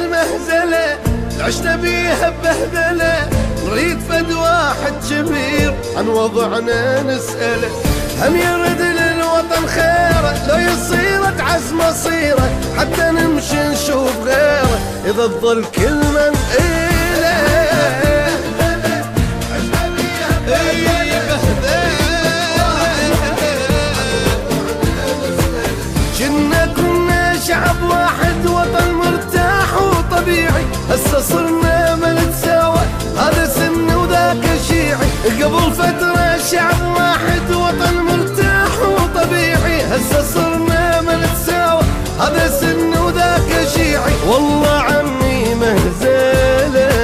المهزلة عشنا بيها ببهدلة، نريد فد واحد كبير عن وضعنا نسأله، هم يرد للوطن خيره، لو يصير تعز مصيره، حتى نمشي نشوف غيره، إذا تظل كل من إله كنا شعب واحد، وطن مرتاح وطبيعي، هسه صرنا ما نتساوى، هذا سن وذاك شيعي، قبل فترة شعب واحد وطن مرتاح وطبيعي، هسه صرنا ما نتساوى، هذا سن وذاك شيعي، والله عمي مهزلة.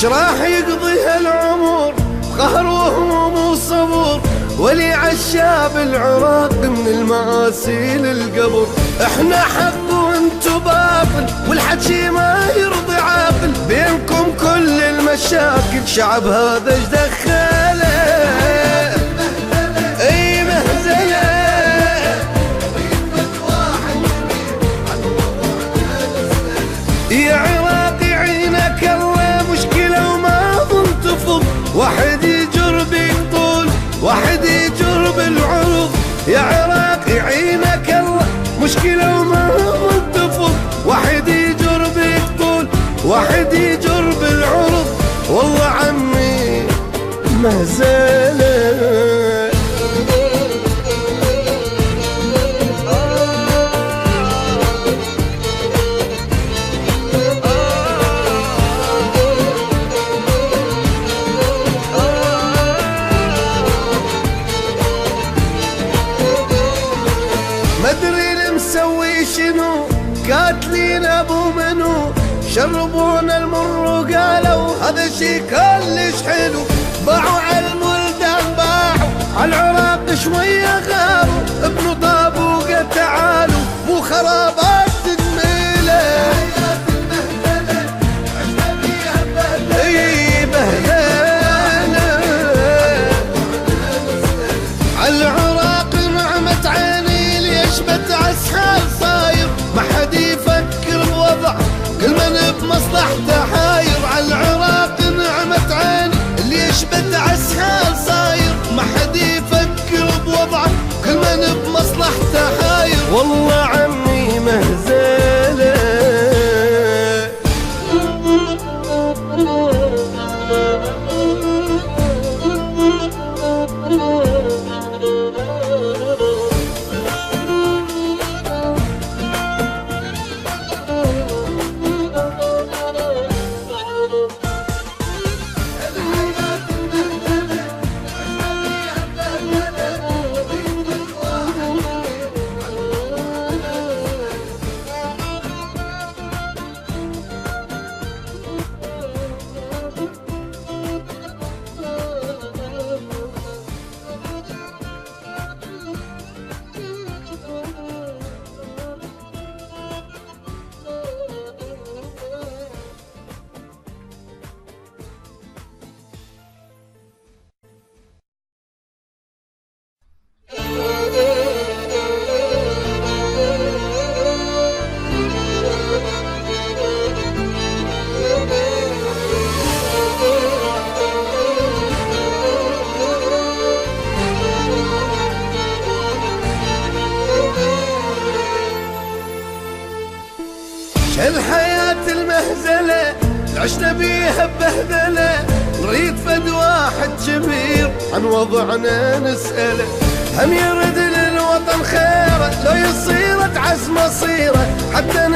راح يقضي هالعمر قهر وهموم وصبر، ولي عالشاب العراق من المآسي للقبر، احنا حق وانتو باطل، والحكي ما يرضي عاقل، بينكم كل المشاكل، شعب هذا ايش دخله؟ اي مهزله يا عراقي عينك الله، مشكلة وما ظن تفض، واحد يجر بيطول، واحد يجر بالعرض، يا عراقي عينك الله، مشكلة وما ظن تفض، واحد يجر بيطول، واحد يجر بالعرض، والله عمي مهزلة. مدري مسوي شنو، قاتلين ابو منو، شربونا المر وقالوا هذا شي كلش حلو، باعوا على البلدان، باعوا على العراق شويه غاروا، ابنوا طابوقه تعالوا، مو خرابات تجميله، اي بهدله على العراق نعمت عيني، ليش بتعسحل صاير، ما حد يفكر بوضع، كل من بمصلحته حاير، على العراق نعمت عيني، ليش بتعسحل صاير، ما حد يفكر بوضع، كل من بمصلحته حاير، والله عمي مهزله. الحياة المهزلة عشنا بيها ببهدلة، نريد فد واحد كبير عن وضعنا نسأله، هم يرد للوطن خيره، لو يصير تعز مصيره، حتى